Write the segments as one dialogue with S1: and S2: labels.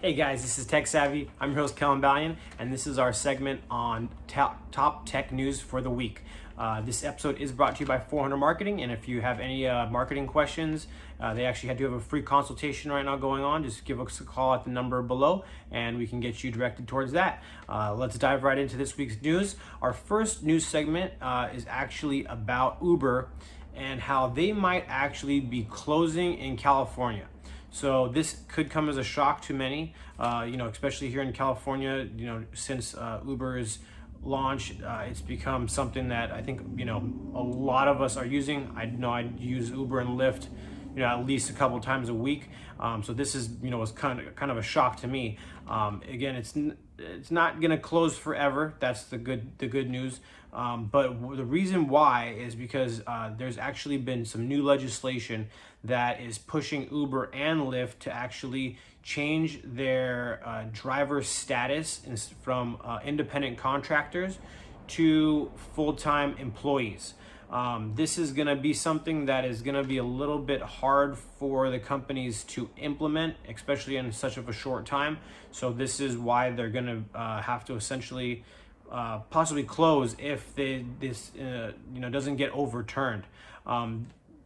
S1: Hey guys, this is Tech Savvy. I'm your host, Kellen Balian, and this is our segment on top tech news for the week. This episode is brought to you by 400 Marketing, and if you have any marketing questions, they actually do have a free consultation right now going on. Just give us a call at the number below, and we can get you directed towards that. Let's dive right into this week's news. Our first news segment is actually about Uber and how they might actually be closing in California. So this could come as a shock to many, especially here in California. Since Uber's launch, it's become something that I think a lot of us are using. I know I use Uber and Lyft, at least a couple times a week. So this is was kind of a shock to me. Again, it's not going to close forever. That's the good news. But the reason why is because there's actually been some new legislation that is pushing Uber and Lyft to actually change their driver status from independent contractors to full-time employees. This is going to be something that is going to be a little bit hard for the companies to implement, especially in such of a short time. So this is why they're going to have to essentially possibly close if this doesn't get overturned.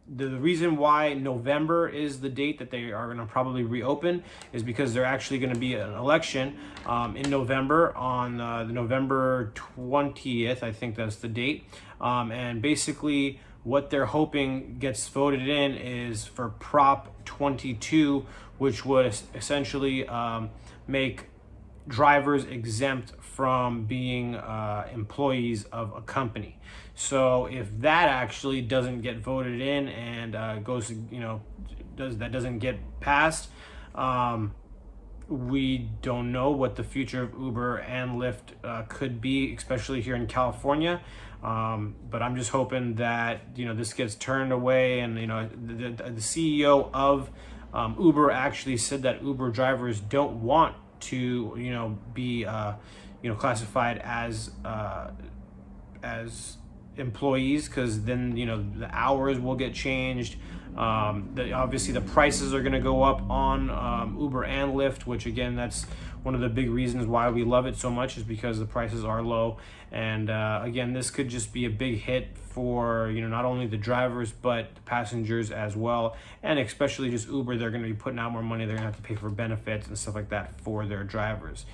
S1: The reason why November is the date that they are going to probably reopen is because they're actually going to be an election in November on November 20th. I think that's the date. And basically what they're hoping gets voted in is for Prop 22, which would essentially make drivers exempt from being employees of a company. So if that actually doesn't get voted in and doesn't get passed, we don't know what the future of Uber and Lyft could be, especially here in California. But I'm just hoping that this gets turned away, and the CEO of Uber actually said that Uber drivers don't want to be classified as employees, because then the hours will get changed. Obviously the prices are going to go up on Uber and Lyft, which again, that's one of the big reasons why we love it so much, is because the prices are low. And again, this could just be a big hit for not only the drivers but the passengers as well, and especially just Uber. They're going to be putting out more money. They're going to have to pay for benefits and stuff like that for their drivers,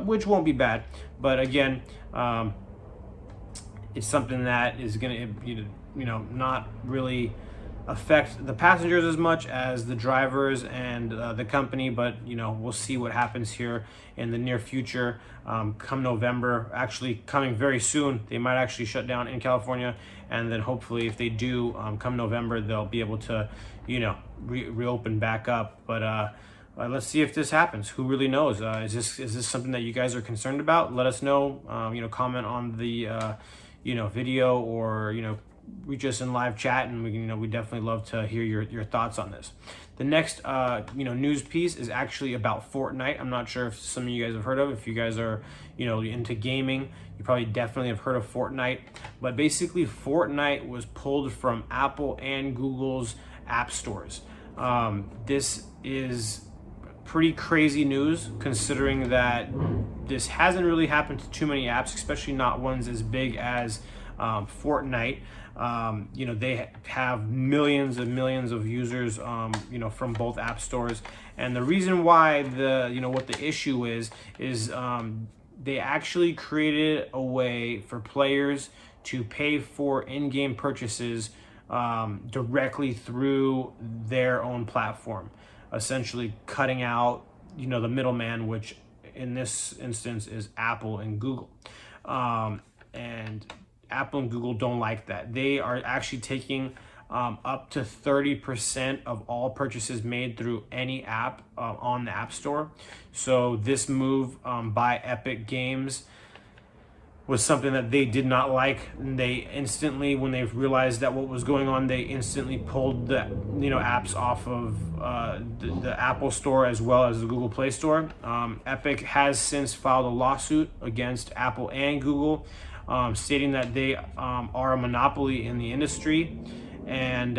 S1: which won't be bad. But again, it's something that is going to not really affect the passengers as much as the drivers and the company. But we'll see what happens here in the near future. Come November, actually coming very soon, they might actually shut down in California, and then hopefully if they do, come November, they'll be able to reopen back up. But let's see if this happens. Who really knows? Is this something that you guys are concerned about? Let us know. Comment on the video, or reach us in live chat, and we definitely love to hear your thoughts on this. The next news piece is actually about Fortnite. I'm not sure if some of you guys have heard of. If you guys are into gaming, you probably definitely have heard of Fortnite. But basically, Fortnite was pulled from Apple and Google's app stores. This is pretty crazy news, considering that this hasn't really happened to too many apps, especially not ones as big as Fortnite. They have millions and millions of users, from both app stores. And the reason why what the issue is they actually created a way for players to pay for in-game purchases directly through their own platform, essentially cutting out the middleman, which in this instance is Apple and Google. And Apple and Google don't like that. They are actually taking up to 30% of all purchases made through any app on the App Store. So this move by Epic Games was something that they did not like. And they instantly, when they realized that what was going on, they instantly pulled the apps off of the Apple Store as well as the Google Play Store. Epic has since filed a lawsuit against Apple and Google, stating that they are a monopoly in the industry. And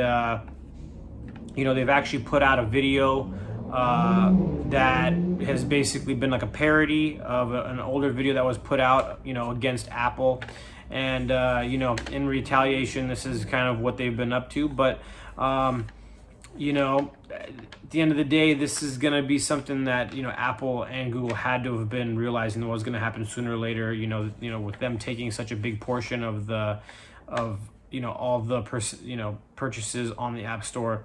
S1: they've actually put out a video that has basically been like a parody of an older video that was put out, against Apple. And, in retaliation, this is kind of what they've been up to. But, at the end of the day, this is going to be something that, Apple and Google had to have been realizing was going to happen sooner or later, with them taking such a big portion of all the purchases on the App Store.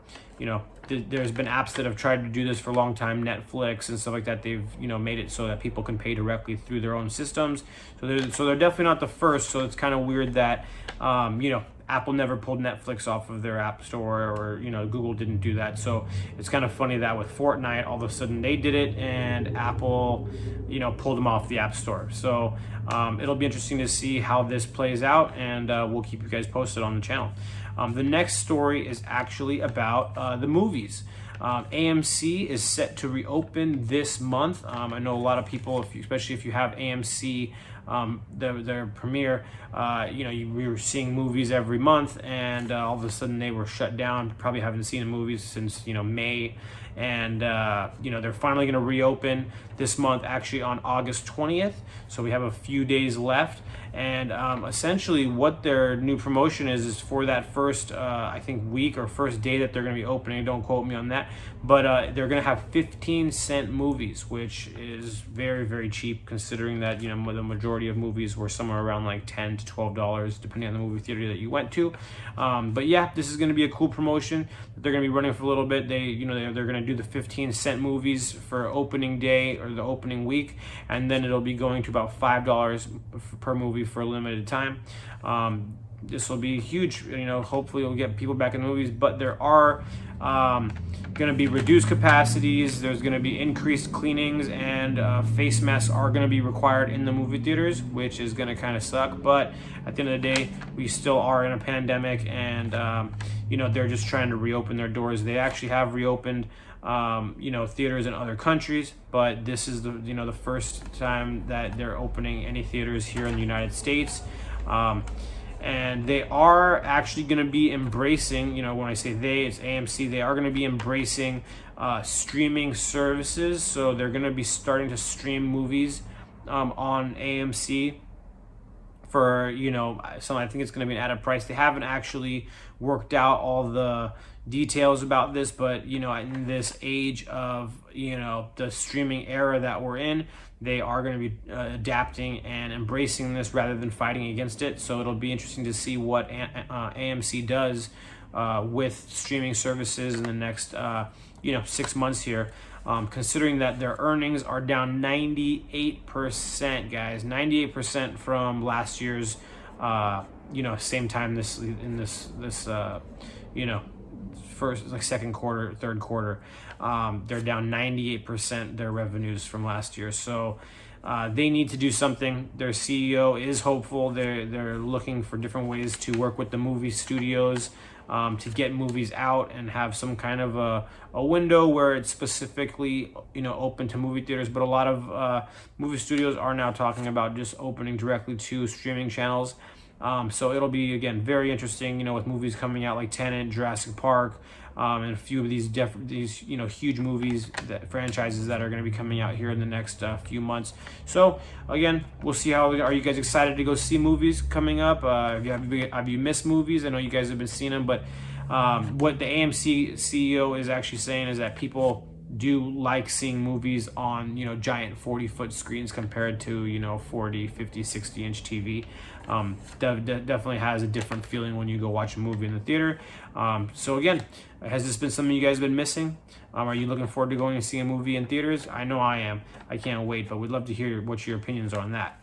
S1: There's been apps that have tried to do this for a long time, Netflix and stuff like that. They've made it so that people can pay directly through their own systems. So they're definitely not the first. So it's kind of weird that Apple never pulled Netflix off of their App Store, or Google didn't do that. So it's kind of funny that with Fortnite, all of a sudden they did it and Apple pulled them off the App Store. So it'll be interesting to see how this plays out, and we'll keep you guys posted on the channel. The next story is actually about the movies. AMC is set to reopen this month. I know a lot of people, especially if you have AMC, their premiere, we were seeing movies every month, and all of a sudden they were shut down. Probably haven't seen a movie since May, and they're finally going to reopen this month, actually on August 20th. So we have a few days left, and essentially what their new promotion is for that first I think week or first day that they're going to be opening. Don't quote me on that, but they're going to have 15-cent movies, which is very, very cheap, considering that the majority of movies were somewhere around like $10 to $12, depending on the movie theater that you went to. But yeah, this is going to be a cool promotion that they're going to be running for a little bit. They're going to do the 15-cent movies for opening day or the opening week, and then it'll be going to about $5 per movie for a limited time. This will be huge. Hopefully it'll get people back in the movies, but there are going to be reduced capacities. There's going to be increased cleanings, and face masks are going to be required in the movie theaters, which is going to kind of suck. But at the end of the day, we still are in a pandemic, and they're just trying to reopen their doors. They actually have reopened theaters in other countries, but this is the first time that they're opening any theaters here in the United States. And they are actually going to be embracing, when I say they, it's AMC, they are going to be embracing streaming services. So they're going to be starting to stream movies on AMC for, I think it's going to be an added price. They haven't actually worked out all the details about this, but, in this age of, the streaming era that we're in, they are going to be adapting and embracing this rather than fighting against it. So it'll be interesting to see what AMC does with streaming services in the next 6 months here, considering that their earnings are down 98%, guys, 98% from last year's same time first, like second quarter, third quarter. They're down 98% their revenues from last year. So they need to do something. Their CEO is hopeful. They're looking for different ways to work with the movie studios to get movies out and have some kind of a window where it's specifically open to movie theaters. But a lot of movie studios are now talking about just opening directly to streaming channels. So it'll be, again, very interesting, with movies coming out like Tenet, Jurassic Park, and a few of these huge movies, franchises that are going to be coming out here in the next few months. So again, we'll see how. Are you guys excited to go see movies coming up? Have you missed movies? I know you guys have been seeing them, but what the AMC CEO is actually saying is that people do like seeing movies on giant 40-foot screens compared to 40, 50, 60-inch TV. Definitely has a different feeling when you go watch a movie in the theater. So again, has this been something you guys have been missing? Are you looking forward to going and seeing a movie in theaters? I know I am. I can't wait, but we'd love to hear what your opinions are on that.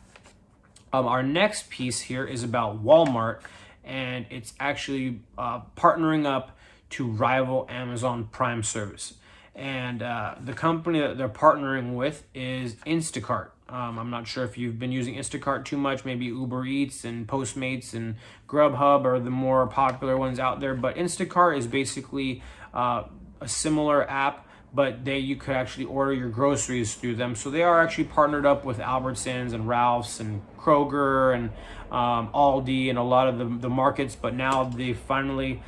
S1: Our next piece here is about Walmart, and it's actually partnering up to rival Amazon Prime service. And the company that they're partnering with is Instacart. I'm not sure if you've been using Instacart too much. Maybe Uber Eats and Postmates and Grubhub are the more popular ones out there. But Instacart is basically a similar app, but you could actually order your groceries through them. So they are actually partnered up with Albertsons and Ralph's and Kroger and Aldi and a lot of the markets. But now they finally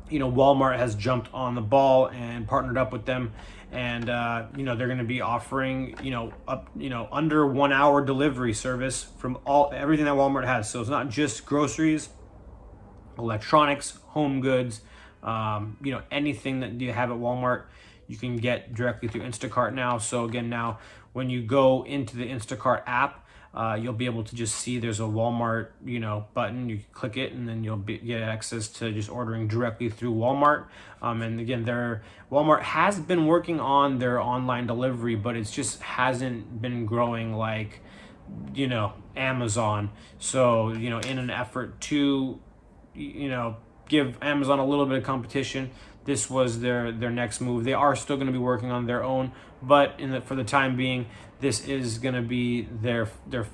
S1: Walmart has jumped on the ball and partnered up with them, and they're going to be offering under 1 hour delivery service from everything that Walmart has. So it's not just groceries, electronics, home goods, anything that you have at Walmart, you can get directly through Instacart now. So again, now when you go into the Instacart app, you'll be able to just see there's a Walmart, button. You click it, and then you'll get access to just ordering directly through Walmart. And again, Walmart has been working on their online delivery, but it just hasn't been growing like, Amazon. So, in an effort to, give Amazon a little bit of competition, this was their next move. They are still going to be working on their own, but for the time being, this is going to be their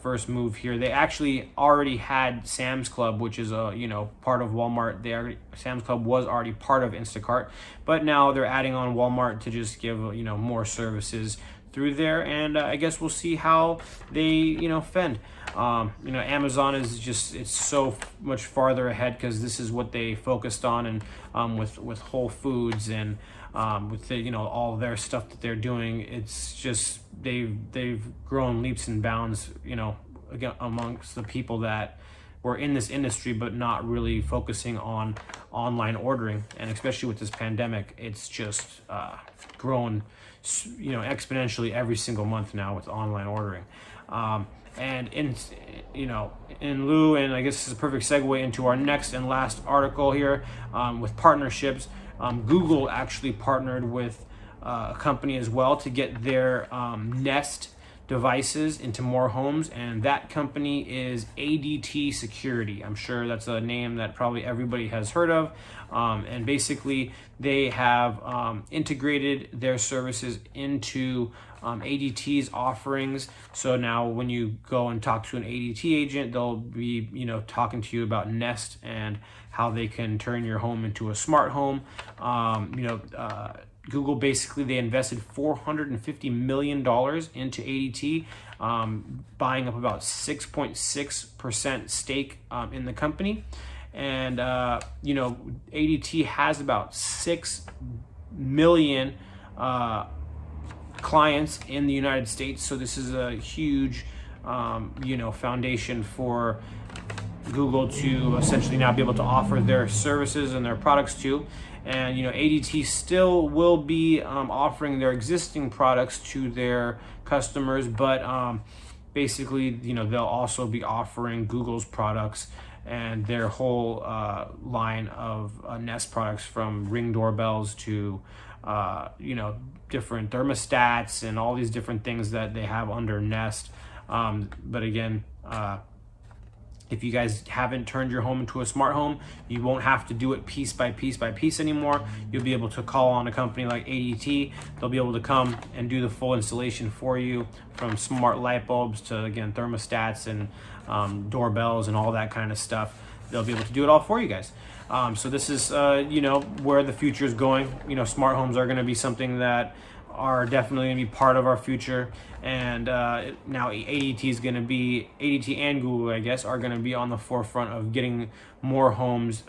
S1: first move here. They actually already had Sam's Club, which is part of Walmart. Sam's Club was already part of Instacart, but now they're adding on Walmart to just give more services through there, and I guess we'll see how they fend. Amazon is it's so much farther ahead because this is what they focused on, and with Whole Foods and with all their stuff that they're doing, it's just they've grown leaps and bounds again amongst the people that were in this industry but not really focusing on online ordering. And especially with this pandemic, it's just grown exponentially every single month now with online ordering. And in lieu, and I guess this is a perfect segue into our next and last article here, with partnerships. Google actually partnered with a company as well to get their Nest devices into more homes, and that company is ADT Security. I'm sure that's a name that probably everybody has heard of, and basically they have integrated their services into ADT's offerings. So now when you go and talk to an ADT agent, they'll be talking to you about Nest and how they can turn your home into a smart home. Google, basically, they invested $450 million into ADT, buying up about 6.6% stake in the company. And, ADT has about 6 million clients in the United States. So this is a huge, foundation for Google to essentially now be able to offer their services and their products to. And ADT still will be offering their existing products to their customers, but basically they'll also be offering Google's products and their whole line of Nest products, from Ring doorbells to different thermostats and all these different things that they have under Nest. But again, if you guys haven't turned your home into a smart home, you won't have to do it piece by piece by piece anymore. You'll be able to call on a company like ADT. They'll be able to come and do the full installation for you, from smart light bulbs to, again, thermostats and doorbells and all that kind of stuff. They'll be able to do it all for you guys. So this is, where the future is going. Smart homes are going to be something that are definitely going to be part of our future. And now ADT and Google, I guess, are going to be on the forefront of getting more homes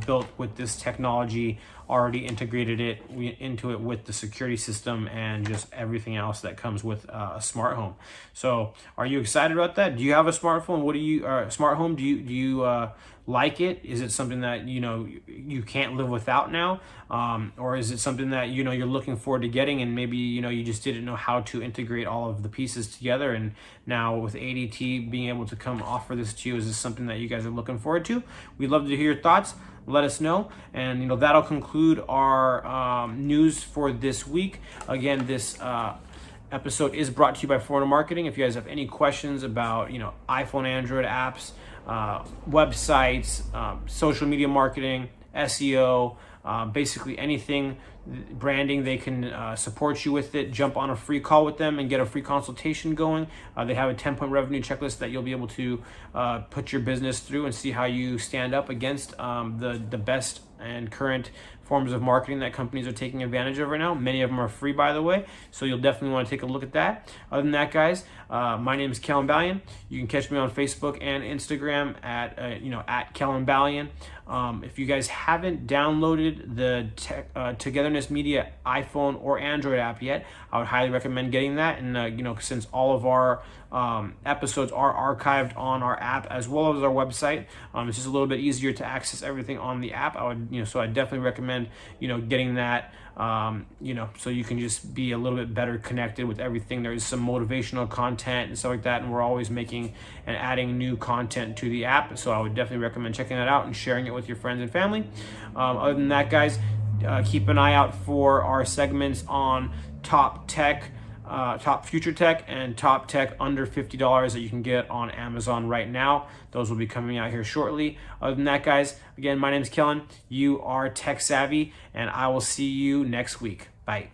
S1: built with this technology, already integrated into it with the security system and just everything else that comes with a smart home. So are you excited about that? Do you have a smartphone? Smart home? Do you like it? Is it something that you can't live without now, or is it something that you're looking forward to getting, and maybe you just didn't know how to integrate all of the pieces together, and now with ADT being able to come offer this to you, is this something that you guys are looking forward to? We'd love to hear your thoughts. Let us know. And that'll conclude our news for this week. Again, this episode is brought to you by Florida Marketing. If you guys have any questions about iPhone, Android apps, websites, social media marketing, SEO, basically anything branding, they can support you with it. Jump on a free call with them and get a free consultation going. They have a 10-point revenue checklist that you'll be able to put your business through and see how you stand up against the best and current forms of marketing that companies are taking advantage of right now. Many of them are free, by the way, so you'll definitely want to take a look at that. Other than that, guys, my name is Kellen Ballion. You can catch me on Facebook and Instagram at Kellen Ballion. If you guys haven't downloaded the Togetherness Media iPhone or Android app yet, I would highly recommend getting that. And since all of our episodes are archived on our app as well as our website, it's just a little bit easier to access everything on the app. So I definitely recommend getting that. So you can just be a little bit better connected with everything. There's some motivational content and stuff like that, and we're always making and adding new content to the app. So I would definitely recommend checking that out and sharing it with your friends and family. Other than that, guys, keep an eye out for our segments on top tech, top future tech, and top tech under $50 that you can get on Amazon right now. Those will be coming out here shortly. Other than that, guys, again, my name is Kellen. You are tech savvy, and I will see you next week. Bye.